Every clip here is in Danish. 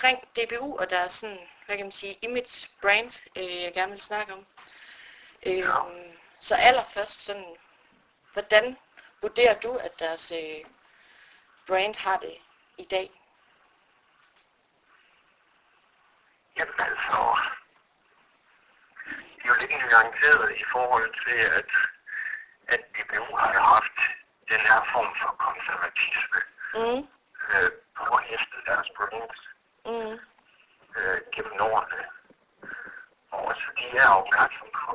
omkring DBU og deres sådan, hvad kan man sige, image brand, jeg gerne vil snakke om. Så allerførst sådan, hvordan vurderer du, at deres brand har det i dag? Jamen altså, det er jo lidt nuanceret i forhold til, at DBU har haft den her form for konservatisme på efter deres brands gennem årene. Og så de er opmærksom på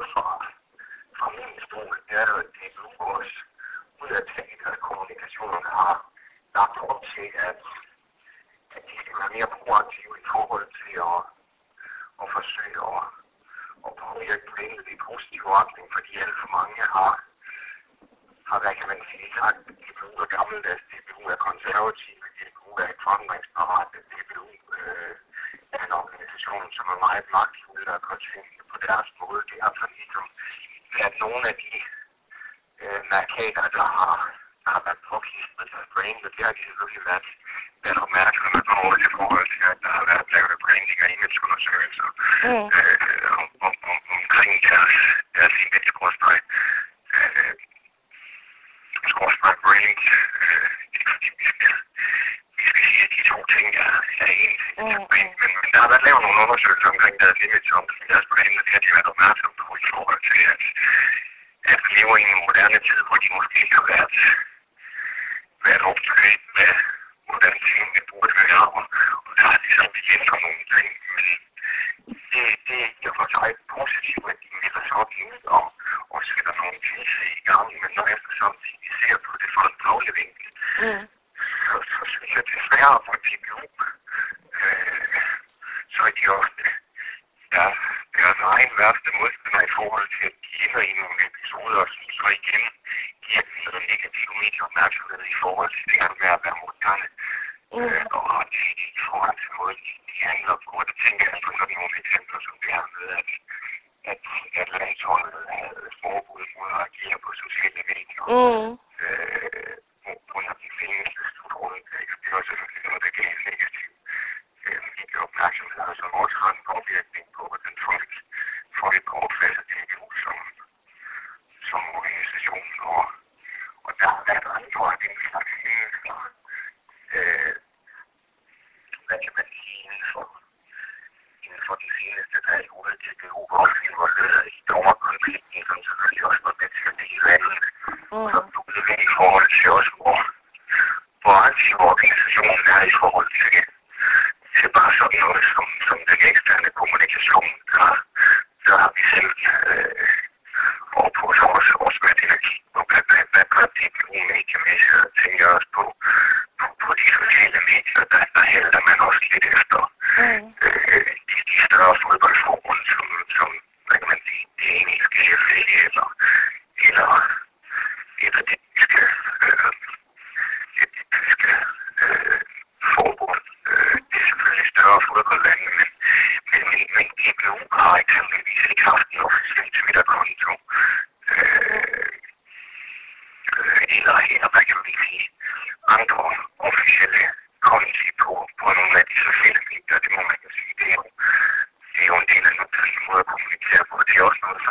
fra min stol, det er jo, at DBU også ud af deres kommunikation har lagt op til, at de skal være mere proaktive i forhold til at forsøge at påvirke brandet i positiv retning, fordi alt for mange har, hvad kan man sige, sagt, at DBU er gammeldags, DBU er konservativ, DBU er et forandringsparat, DBU er en organisation, som er meget magtfuld og kan tænke på deres måde. Det er sådan ligesom, at nogle af de markader, der har været påklistret til brandet, det har de selvfølgelig været opmærksomme på i forhold til, at der har været lavet branding og imageundersøgelser omkring deres image-brand. Det er fordi, vi skal sige, at de to ting er ens. Men der har været lavet nogle undersøgelser omkring deres image og omkring deres brand, og det har de været opmærksomme på i forhold til, at vi lever i en moderne tid, hvor de måske ikke har været optrykt med, hvordan tingene burde være, og der har de så ændret nogle ting. Men det er ikke for sig positivt, at de melder sig op ud og sætter nogle tiltag i gang, men når eftersom de ser på det fra en faglig vinkel, så synes jeg desværre for DBU, så er de ofte deres egen værste modstander i forhold til, at de ender i nogle episoder, som så igen giver dem noget negativ medieopmærksomhed i forhold til det her med at være moderne. Og i forhold til måden, de handler på. Og det tænker jeg på sådan nogle eksempler, som det her med, at landsholdet havde forbud mod at agere på sociale medier. Under de seneste studiegrundlag. Det var selvfølgelig noget, der gav en negativ medieopmærksomhed, og som også har en påvirkning på, hvordan folk opfatter DBU som organisation. Og der har været andre af den slags hændelser, hvad kan man sige, inden for den seneste periode til DBU var også involveret i dommerkonflikten, som selvfølgelig også var med til at dele vandet. Så blev det ved i forhold til også, hvor aktiv organisationen er i forhold til bare sådan noget som den eksterne kommunikation. Der har vi selv og på så også været ind og kigge på, hvad gør DBU mediemæssigt, og tænker også på de sociale medier, der hælder man også lidt efter de større fodboldforbund, som hvad kan man sige, det engelske FA eller det tyske forbund. Det er selvfølgelig større fodboldlande, men DBU har eksempelvis ikke haft en officiel Twitter-konto. Eller hvad kan man sige, andre officielle konti på nogle af de sociale medier, det må man kan sige, det er jo en del af en måde at kommunikere på. Det er også noget,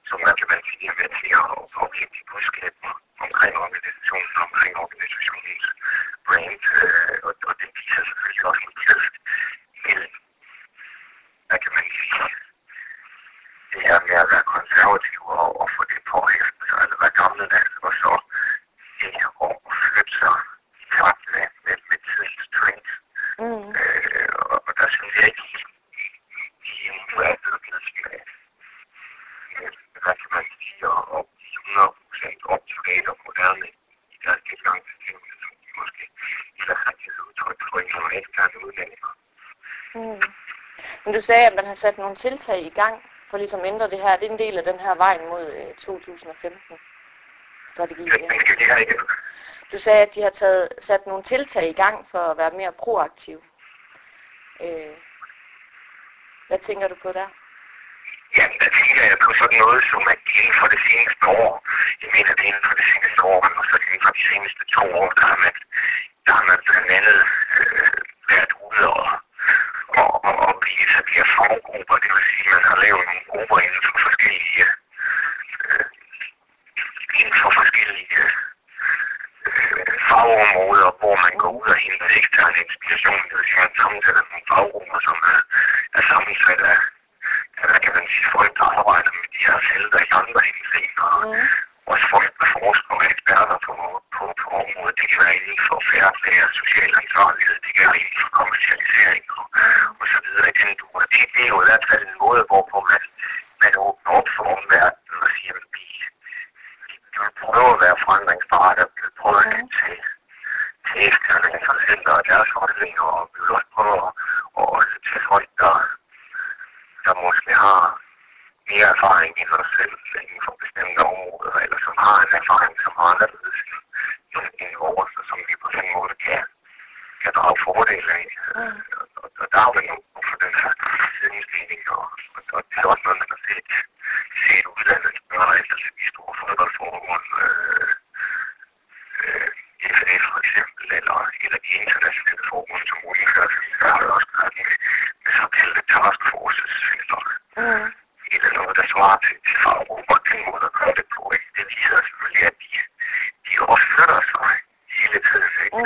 som hvad kan man sige, er med til at påvirke de budskaber omkring organisationens brand, og det viser selvfølgelig også en kløft mellem, hvad kan man sige, det her med at være konservativ og få det på efter, altså være gammeldags, og så det at flytte sig i takt med tidens trends. Og der synes jeg ikke, de nu er blevet med, hvad kan man sige, og blive 100% up-to-date og moderne i deres tilgang til tingene, som de måske ellers har givet udtryk for i nogle eksterne udlændinger. Men du sagde, at man har sat nogle tiltag i gang for ligesom at ændre det her. Det er en del af den her vej mod 2015-strategi. Du sagde, at de har sat nogle tiltag i gang for at være mere proaktiv. Hvad tænker du på der? Jamen, der tænker jeg på sådan noget, som at inden for det seneste år, jeg mener det inden for det seneste år, og så inden for de seneste 2 år, der har man blandt andet været ude forskellige fagområder, hvor man går ud og henter ekstern inspiration. Det vil sige, at man sammensætter nogle faggrupper, som er sammensat af, hvad kan man sige, folk, der arbejder med de her felter i andre henseender. Også folk, der forsker og eksperter på området. Det kan være inden for færre social ansvarlighed, det kan være inden for kommercialisering og så videre i den duer. Det er jo i hvert fald en måde, hvorpå man åbner op for omverdenen og siger, at vi vil prøve at være forandringsparate, og vi vil prøve at lytte til eksterne interessenter og deres holdninger, og vi vil også prøve at lytte til folk, der måske har mere erfaring end os selv inden for bestemte områder, eller som har en erfaring, som er anderledes end vores, og som vi på den måde kan drage fordel af. Og der er jo nogle for den her sidensdeling, og det er også noget, man har set udlandet gøre, altså de store fodboldforbund, FA for eksempel, eller de internationale forbund, som UNICEF, der har også gjort med såkaldte taskforces, eller noget, der svarer til faggrupper, den måde at gøre det på. Ikke? Det viser selvfølgelig, at de også flytter sig hele tiden. Ikke?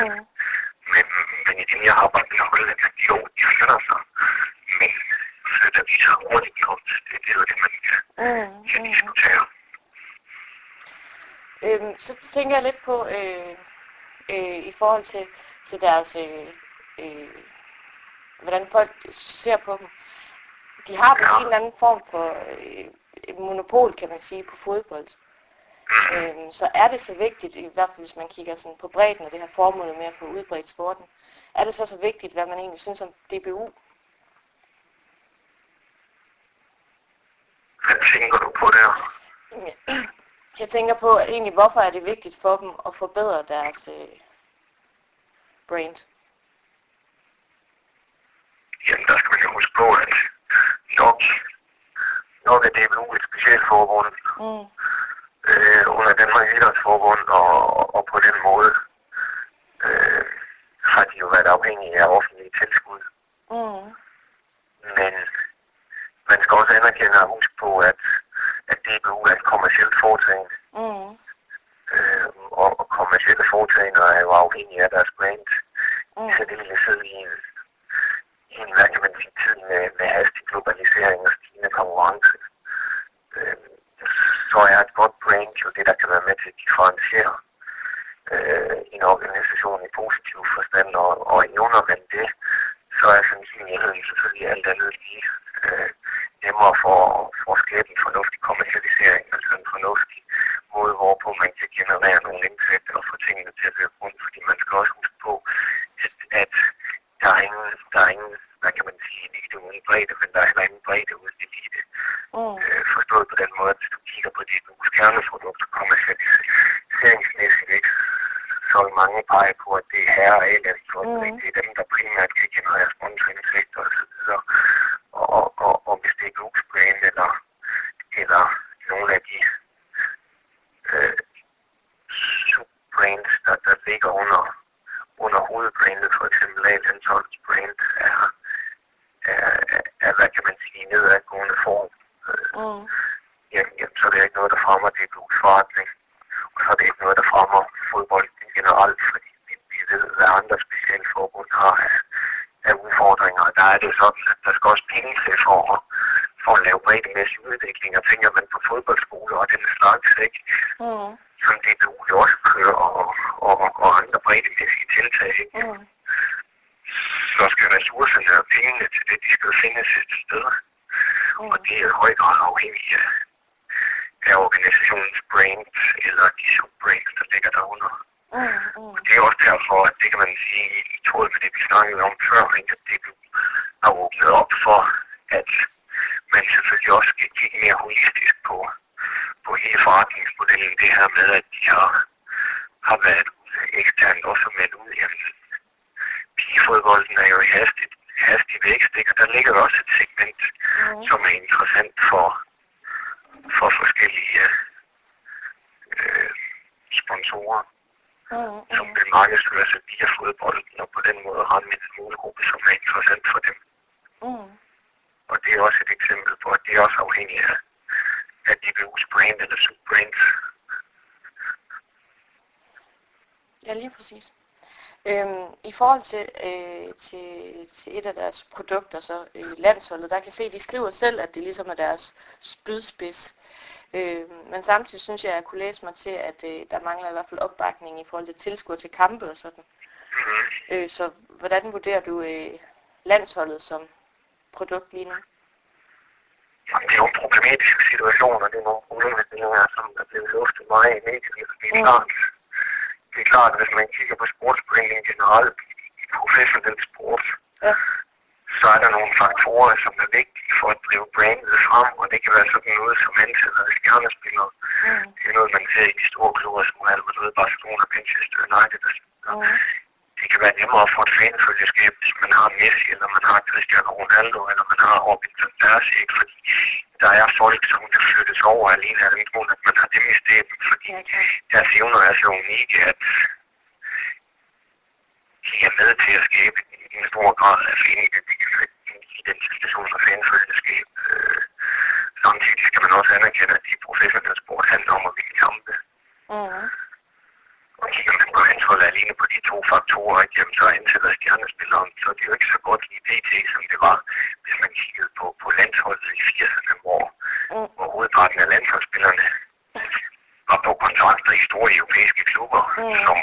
Men i det, jeg arbejder med holdet, at de flytter sig, men flytter de sig hurtigt nok. Det er jo det, man kan diskutere. Så tænker jeg lidt på, i forhold til deres, hvordan folk ser på dem. De har på en eller anden form for et monopol, kan man sige, på fodbold. Så er det så vigtigt, i hvert fald hvis man kigger sådan på bredden af det her formål med at få udbredt sporten, er det så vigtigt, hvad man egentlig synes om DBU? Hvad tænker du på der? Jeg tænker på egentlig, hvorfor er det vigtigt for dem at forbedre deres brand? Jamen, der skal man jo huske på, at nok er DBU et specielt forbund under Danmarks Idrætsforbund, og på den måde har de jo været afhængige af offentlige tilskud. Men man skal også anerkende og huske på, at DBU er et kommercielt foretagende. Og kommercielle foretagender er jo afhængige af deres brand. I særdeleshed i en, hvad kan man sige, tid med hastig globalisering og stigende konkurrence. Så er et godt brand jo det, der kan være med til at differentiere en organisation i positiv forstand, og evner man det, så er sandsynligheden selvfølgelig alt andet lige nemmere for at skabe en fornuftig kommercialisering, altså en fornuftig måde, hvorpå man kan generere nogle indtægter og få tingene til at løbe rundt, fordi man skal også huske på, at der er ingen, hvad kan man sige, elite uden bredde, men der er heller ingen bredde uden elite. Forstået på den måde, at hvis du kigger på DBU's kerneprodukter kommercialiseringsmæssigt, ikke, så vil mange pege på, at det er her og A-landsholdet, det er dem, der primært kan generere sponsorindtægter og så videre. Og hvis det er DBU's brand eller nogle af de subbrands, der ligger under hovedbrandet, for eksempel A-landsholdets brand, er, hvad kan man sige, nedadgående form. Jamen, så er det ikke noget, der fremmer DBU's forretning, og så er det ikke noget, der fremmer fodbolden generelt, fordi vi ved, hvad andre specielle forbund har af udfordringer, og der er det sådan, at der skal også penge til for at lave breddemæssig udvikling, og tænker man på fodboldskoler og den slags, ikke? Som DBU jo også kører, og andre breddemæssige tiltag, ikke? Så skal ressourcerne og pengene til det, de skal findes et sted. Og det er i høj grad afhængigt af organisationens brand, eller de subbrands, der ligger derunder. Og det er også derfor, at det kan man sige i tråd med det, vi snakkede om før, at DBU har åbnet op for, at man selvfølgelig også skal kigge mere holistisk på hele forretningsmodellen. Det her med, at de har været eksternt også med ud. Pigefodbolden er jo i hastig vækst, ikke? Og der ligger også et segment, som er interessant for forskellige sponsorer, som vil markedsføre sig via fodbolden, og på den måde ramme en målgruppe, som er interessant for dem. Og det er også et eksempel på, at det er også afhængigt af DBU's brand eller subbrands. Ja, lige præcis. I forhold til et af deres produkter, så landsholdet, der kan jeg se, at de skriver selv, at det ligesom er deres spydspids. Men samtidig synes jeg, at jeg kunne læse mig til, at der mangler i hvert fald opbakning i forhold til tilskuer til kampe og sådan. Så hvordan vurderer du landsholdet som produkt lige nu? Det er jo en problematisk situation, og det er nogle problemstillinger, som er blevet luftet meget i medierne. Det er klart, at hvis man kigger på sportsforeningen generelt i professionel sport, så er der nogle faktorer, som er vigtige for at drive brandet frem, og det kan være sådan noget som antallet af stjernespillere. Det er noget, man ser i de store klubber som Real Madrid, Barcelona, Manchester United og sådan. Det kan være nemmere at få et fanfølgeskab, hvis man har Messi, eller man har Cristiano Ronaldo, eller man har Robin van Persie, fordi der er folk, som kan flyttes over alene af den grund, at man har dem i stedet, fordi deres evner er så unikke, at de er med til at skabe en stor grad af identifikation og fanfølgeskab. Samtidig skal man også anerkende, at de professionelle sport handler om at vinde kampe. Og kigger man på landsholdet alene på de to faktorer, jamen så ansætter stjernespilleren, så det er jo ikke så godt i PT, som det var, hvis man kiggede på landsholdet i 80'erne, hvor hovedparten af landsholdsspillerne var på kontrakter i store europæiske klubber, som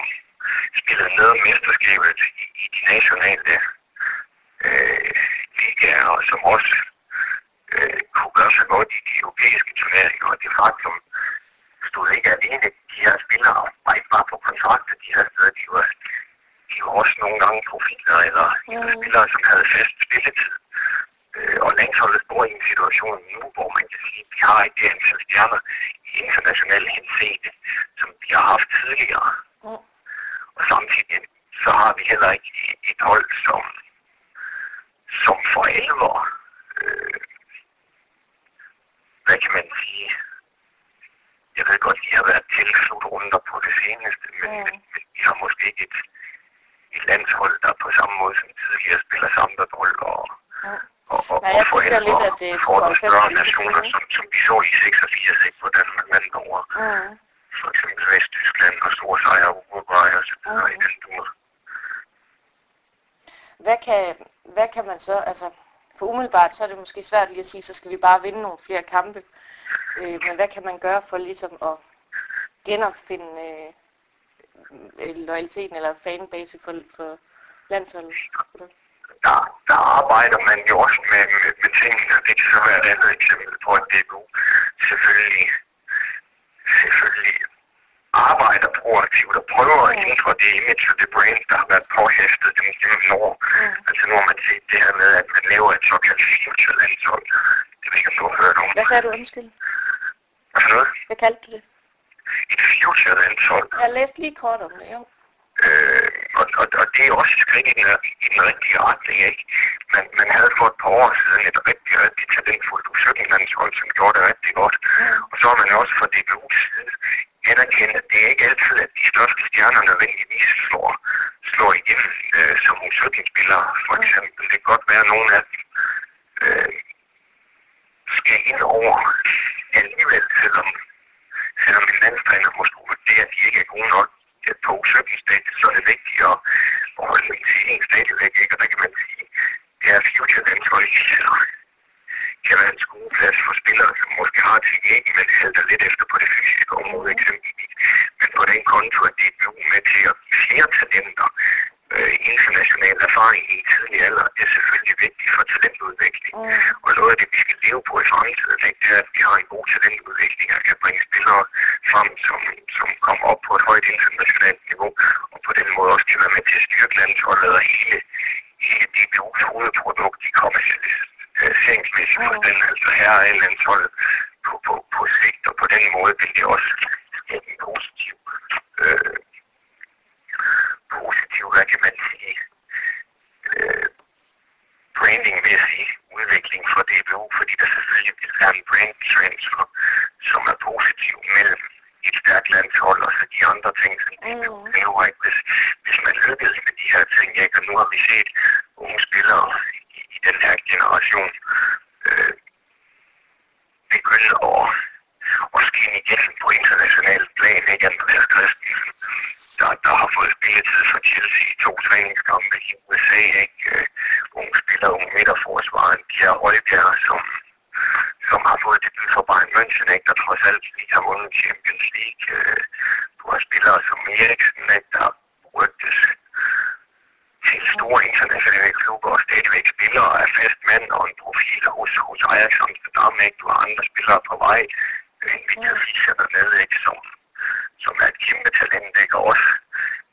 spillede med mesterskabet i de nationale ligaer, og som også kunne gøre sig godt i de europæiske turneringer, og det faktum stod ikke alene. De her spillere var ikke bare på kontrakter, de her steder, de var også nogle gange profiler, eller spillere, som havde fast spilletid. Og landsholdet står i en situation nu, hvor man kan sige, at vi har ikke det antal stjerner i internationale henseende, som vi har haft tidligere. Og samtidig så har vi heller ikke et hold, som for alvor, hvad kan man sige, jeg ved godt, vi har været til slutrunder på det seneste, men vi har måske ikke et landshold, der på samme måde som tidligere spiller sammenhold og for alvor får de større nationer, som vi så i 86, ikke, på Danmark vandt over. For eksempel Vesttyskland og store sejre og Uruguay og så videre i den tur. Hvad kan man så, altså for umiddelbart så er det måske svært lige at sige, så skal vi bare vinde nogle flere kampe. Men hvad kan man gøre for ligesom at genopfinde loyaliteten eller fanbase for landsholdet? Der arbejder man jo også med tingene, og det kan så være et andet eksempel på, at DBU selvfølgelig arbejder proaktivt og prøver at ændre det image og det brand, der har været påhæftet dem gennem år. Altså nu har man set det her med, at man laver et såkaldt future-landshold. Det ved ikke, om du har hørt om. Hvad sagde du, undskyld? Hvad for noget? Hvad kaldte du det? Et future-landshold. Jeg læste lige kort om det, jo. Og det er også et skridt i den rigtige retning, ikke? Man havde for et par år siden et rigtig talentfuldt U17-landshold, som gjorde det rigtig godt. Og så har man også fra DBU's side anerkendt, at det er ikke altid, at de største stjerner nødvendigvis slår igennem som U17-spillere, for eksempel. Det kan godt være, at nogle af dem skal ind over alligevel, selvom en landstræner måske vurderer, at de ikke er gode nok på U17-stadiet, så er det vigtigt at holde en stigning stadigvæk, ikke? Og der kan man sige, at det her future-landshold kan være en skueplads for spillere, som måske har teknikken, men halter lidt efter på det fysiske område eksempelvis. Men på den konto, at det er med til at give flere talenter international erfaring i en tidlig alder, det er selvfølgelig vigtigt for talentudvikling. Og noget af det, vi skal leve på i fremtiden, det er, at vi har en god talentudvikling og kan bringe spillere frem, som kommer op på et højt internationalt niveau, og på den måde også kan være med til at styrke landsholdet og hele DBU's hovedprodukt i kommercialiseringsmæssigt forstand, altså her er landsholdet på sigt, og på den måde vil det også skabe en positiv, hvad kan man sige, branding-mæssig udvikling for DBU, fordi der selvfølgelig vil være en brand transfer, som er positiv mellem et stærkt landshold og så de andre ting, som DBU laver, ikke? Hvis man lykkes med de her ting, ikke? Og nu har vi set unge spillere i den her generation begynde at skinne igennem på internationalt plan, ikke? Andreas Christensen, der har fået spilletid for Chelsea i 2 træningskampe i USA, ikke? Unge spillere, unge midterforsvaren, Pierre Højbjerg, som har fået debut for Bayern München, ikke? Der trods alt lige har vundet Champions League. Du har spillere som Eriksen, ikke? Der rygtes til store internationale klubber og stadigvæk spillere af fast mand og en profil hos Ajax Amsterdam, ikke? Du har andre spillere på vej. Victor Fischer dernede, ikke? Som er et kæmpe talent, ikke? Og også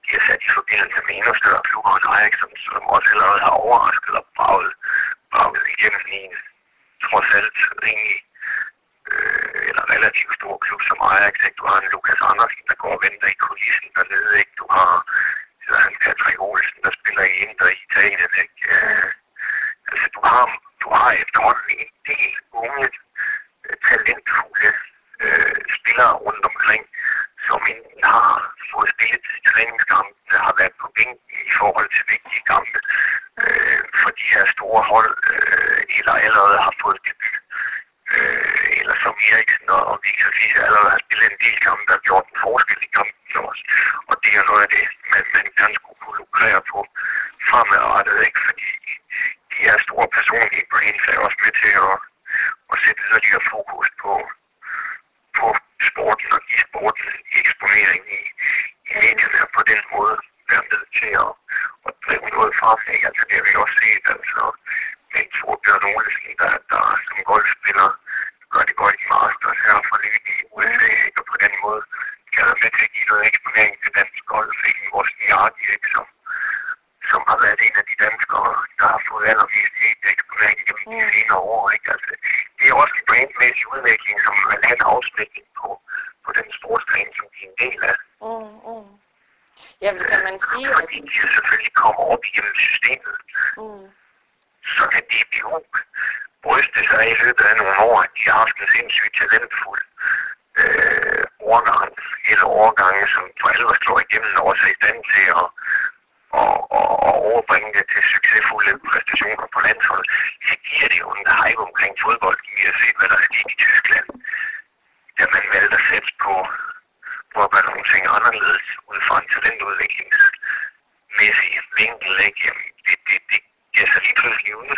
de er sat i forbindelse med endnu større klubber end Ajax, som også allerede har overrasket og braget igennem i en trods alt rimelig eller relativt stor klub som Ajax, ikke? Du har en Lukas Andersen, der går og venter i kulissen dernede, ikke? Du har en Patrick Olsen, der spiller i Inter i Italien, ikke? Altså, du har efterhånden en del unge, talentfulde spillere rundt omkring, som enten har fået spillet i træningskampe, har været på bænken i forhold til vigtige kampe for de her store hold, eller allerede har fået debut, eller som Eriksen og Victor Fischer allerede har spillet en del kampe, der har gjort en forskel i kampen også. Og det er noget af det, man gerne skulle kunne lukrere på fremadrettet, ikke? Fordi de her store personlige brains er også med til at sætte yderligere fokus på sporten og give sporten eksponering i medierne, og på den måde være med til at drive noget frem. Altså det har vi også set, altså med Thor Bjørn Olesen, der som golfspiller gør det godt i Masters her for nylig i USA, ikke? Og på den måde kan være med til at give noget eksponering til dansk golf, ikke? Vores Niardi, ikke? Som har været en af de danskere, der har fået allermest eksponering gennem de senere år, ikke? Altså, det er også en brandmæssig udvikling, som man har en afspækning på den sportsgren, som de er en del af. Ja, det kan man sige. Fordi de selvfølgelig kommer op igennem systemet. Så kan DBU bryste sig i løbet af nogle år, at de har haft en sindssygt talentfuld overgange, som for alvor slår igennem og også er i stand til at overbringe det til succesfulde præstationer på landsholdet. Så giver det jo en hype omkring fodbold. Vi har set, hvad der er sket i Tyskland, da man valgte at sætte på at gøre nogle ting anderledes ud fra en talentudviklingsmæssig vinkel. Det giver sig lige pludselig ud.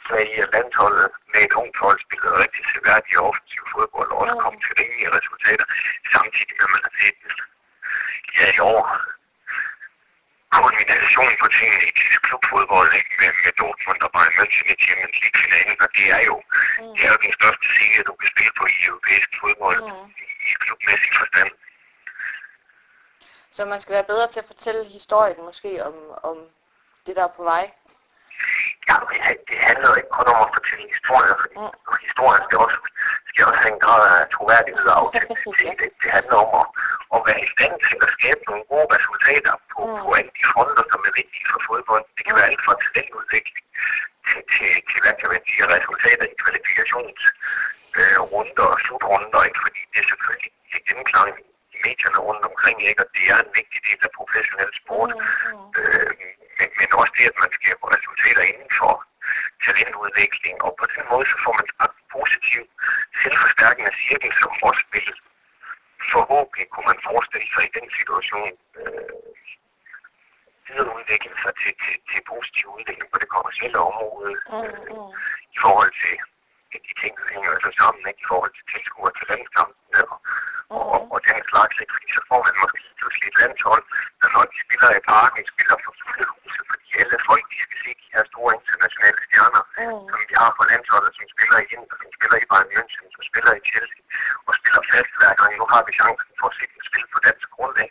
Så i landsholdet med et ungt hold spillede rigtig seværdig offensiv fodbold og også kom til rimelige resultater, samtidig med at man har set i år kombination på tingene i tysk klubfodbold, ikke? Med Dortmund og Bayern München i Champions League-finalen, og det er jo den største serie, du kan spille på i europæisk fodbold i klubmæssig forstand. Så man skal være bedre til at fortælle historien måske om det, der er på vej? Ja, det handler ikke kun om at fortælle historier, fordi historien skal også have en grad af troværdighed og autenticitet. Det handler om at være i stand til at skabe nogle gode resultater på alle de fronter, som er vigtige for fodbold. Det kan være alt fra talentudvikling til hvad kan man sige, resultater i kvalifikationsrunder og slutrunder, ikke? Fordi det er selvfølgelig til genklang i medierne rundt omkring, ikke? Og det er en vigtig del af professionel sport. Men også det, at man skaber resultater inden for talentudvikling, og på den måde så får man en positiv, selvforstærkende cirkel, som også vil forhåbentlig kunne man forestille sig i den situation videreudvikle sig til positiv udvikling på det kommercielle område i forhold til de ting, der hænger altså sammen, ikke? I forhold til tilskuere til landskampene og den slags, ikke? Fordi så får man måske pludselig et landshold, der når de spiller i parken, spiller for fulde huse, fordi alle folk, de skal se de her store internationale stjerner, som vi har på landsholdet, som spiller i Inter, som spiller i Bayern München, som spiller i Chelsea, og spiller fast hver gang. Nu har vi chancen for at se dem spille på dansk grundlag.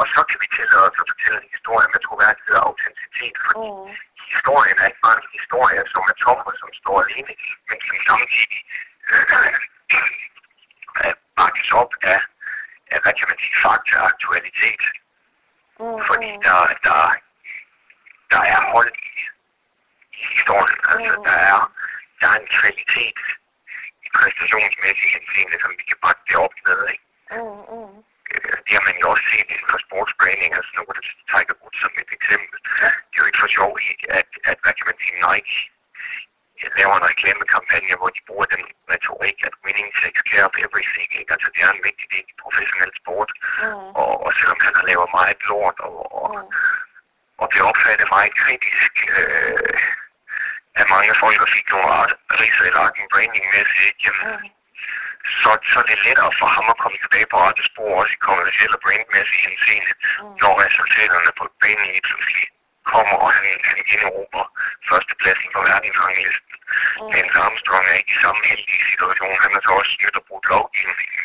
Og så kan vi tillade os at fortælle en historie med troværdighed og autenticitet, fordi historien er ikke bare en historie, som er tom og som står alene, men som samtidig bakkes op af, hvad kan man sige, fakta og aktualitet. Fordi der er hold i historien, altså der er en kvalitet i præstationsmæssig henseende, som vi kan bakke det op med, ikke? Det har man jo også set inden for sportsbranding, altså nu kan du Tiger Woods som et eksempel. Det er jo ikke for sjov at hvad kan man sige, Nike laver en reklamekampagne, hvor de bruger den retorik, at winning takes care of everything, ikke? Altså det er en vigtig del i professionel sport, og selvom han og laver meget lort og bliver opfattet meget kritisk af mange folk og fik nogle ridser i lakken brandingmæssigt. Så er det lettere for ham at komme tilbage på rette spor, også i kommerciel og brandmæssig henseende, når resultaterne på banen lige pludselig kommer, og han generober førstepladsen på verdensranglisten. Lance Armstrong er ikke i samme heldige situation. Han har så også snydt og brugt lovgivningen,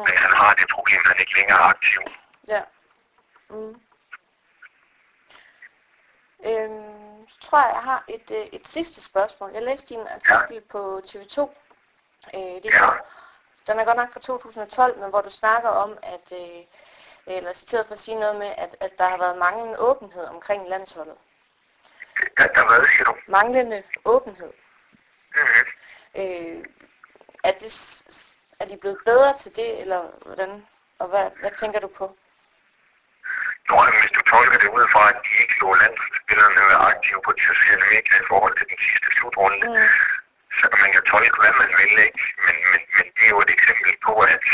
men han har det problem, at han ikke længere er aktiv. Ja. Så tror jeg har et sidste spørgsmål. Jeg læste din artikel på TV2. Den er godt nok fra 2012, men hvor du snakker om, at, eller citeret for at sige noget med, at der har været manglende åbenhed omkring landsholdet. Der hvad siger du? Manglende åbenhed. Er de blevet bedre til det, eller hvordan? Og hvad tænker du på? Hvis du tolker det ud fra, at de ikke lå landsholdsspillerne være aktive på de sociale medier i forhold til den sidste slutrunde, så kan man jo tolke, hvad man vil, ikke? Men det er jo et eksempel på, at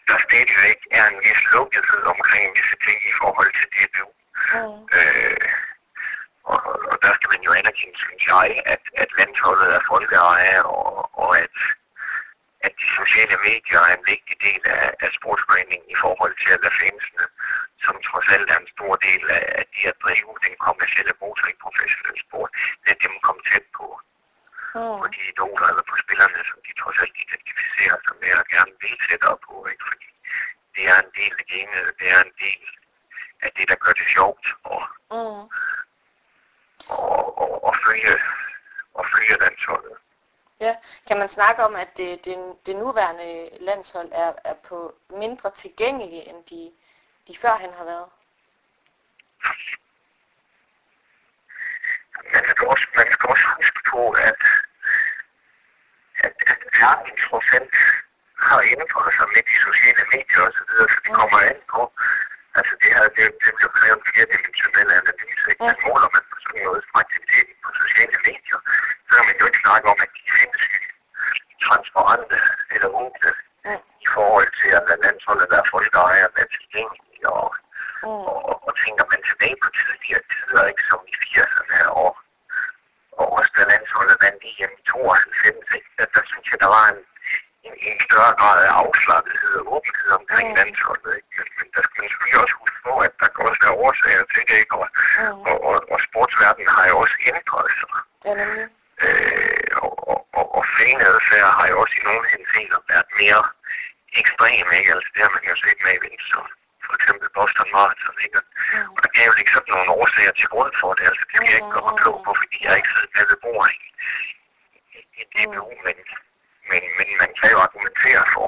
der stadigvæk er en vis lukkethed omkring visse ting i forhold til DBU. Og der skal man jo anerkende, synes jeg, at landsholdet er folkeeje, og at de sociale medier er en vigtig del af sportsbranding i forhold til at lade fansene, som trods alt er en stor del af de at drive den kommercielle motor i professionel sport, at dem kommer tæt på de idoler eller på spillerne, som de trods alt identificerer sig med og gerne vil tættere på, ikke? Fordi det er en del af gamet, det er en del af det, der gør det sjovt og følge landsholdet. Ja, kan man snakke om, at det nuværende landshold er på mindre tilgængelige, end de førhen har været? Man skal også huske på, at verden trods alt har ændret sig med de sociale medier og så videre, så det kommer an på. Altså det bliver krævet flerdimensionelle analyse. Man måler man på sådan noget som aktivitet på sociale medier, så kan man jo ikke snakke om, at de er sindssygt transparente eller åbne i forhold til at lade landsholdet være folkeejer være tilgængelige. Og tænker man tilbage på tidligere tider, ikke som i 80'erne og også da landsholdet vandt EM i 92, ikke? At der synes jeg, der var en større grad af afslappethed og åbenhed omkring landsholdet. Ikke? Men der skal man selvfølgelig også huske på, at der kan også være årsager til det, ikke? Og sportsverdenen har jo også ændret sig. Og fanadfærd har jo også i nogle henseender været mere ekstrem, ikke? Altså det har man jo set med i som for eksempel Boston Marathon, ikke? Og der kan jo ikke sådan nogle årsager til grund for det, altså det skal jeg ikke gøre mig klog på, fordi jeg ikke sidder med ved bordet i DBU, men man kan jo argumentere for,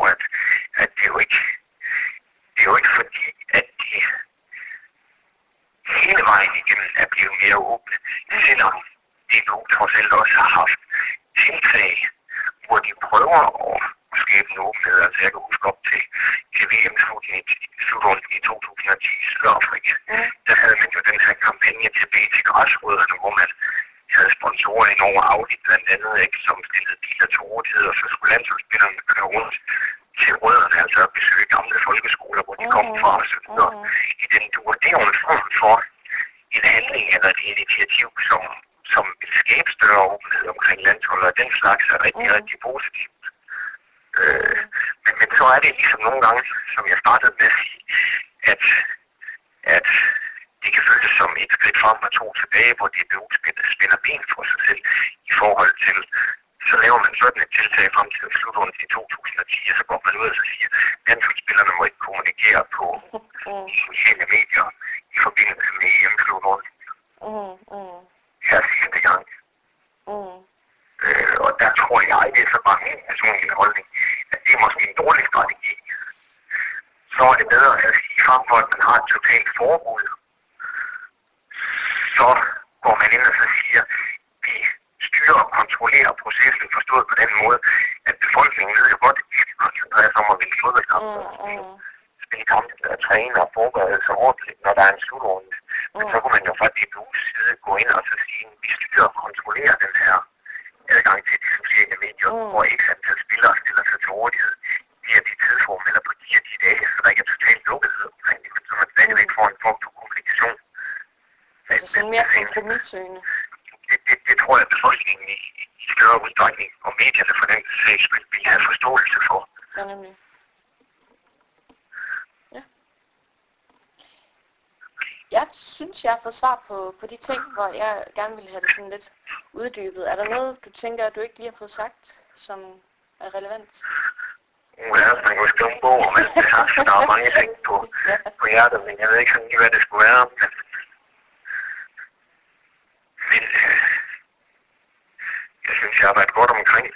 at det er jo ikke fordi, at de hele vejen igennem er blevet mere åbne, selvom DBU trods alt også har haft tiltag, hvor de prøver at skabe en åbenhed. Altså jeg kan huske op til VM-slutrunden i 2010 i Sydafrika. Der havde man jo den her kampagne tilbage til græsrødderne, hvor man havde sponsorer ind over Audi blandt andet, ikke, som stillede biler til rådighed, og så skulle landsholdsspillerne køre rundt til rødderne, altså at besøge gamle folkeskoler, hvor de kom fra og så videre. I den duer, det er jo en form for en handling eller et initiativ, som vil skabe større åbenhed omkring landsholdet, og den slags er rigtig, rigtig positivt. Men så er det ligesom nogle gange, som jeg startede med at sige, at det kan føles som et skridt frem og to tilbage, hvor DBU spænder ben for sig selv i forhold til, så laver man sådan et tiltag frem til slutrunde i 2010, og så går man ud og så siger, at landsholdsspillerne må ikke kommunikere på sociale medier i forbindelse med EM-slutrunden. Her sidste gang. Og der tror jeg, det er så bare min personlige holdning, at det er måske en dårlig strategi. Så er det bedre at sige frem for, at man har et totalt forbud. Så går man ind og så siger, at vi styrer og kontrollerer processen forstået på den måde, at befolkningen ved jo godt, at vi skal koncentrere sig om at vinde fodboldkampe. Spille kampe, der træner og forberede sig ordentligt, når der er en slutrunde. Men så kunne man jo fra DBU's side gå ind og så sige, at vi styrer og kontrollerer den her adgang til de sociale medier, hvor ikke antal spillere stiller sig til rådighed via de tidsrum eller på de dage, så der ikke er totalt lukkethed omkring man mere kompromissøgende? Det tror jeg, at befolkningen i større udstrækning, og medierne for den sags skyld, vil have forståelse for. Ja, nemlig. Ja. Jeg synes, jeg har fået svar på de ting, hvor jeg gerne ville have det sådan lidt uddybet. Er der noget, du tænker, at du ikke lige har fået sagt, som er relevant? Ja, man kan jo skrive en bog om alt det her, så der er mange ting på hjertet, men jeg ved ikke sådan lige, hvad det skulle være. Men jeg synes, jeg har været godt omkring.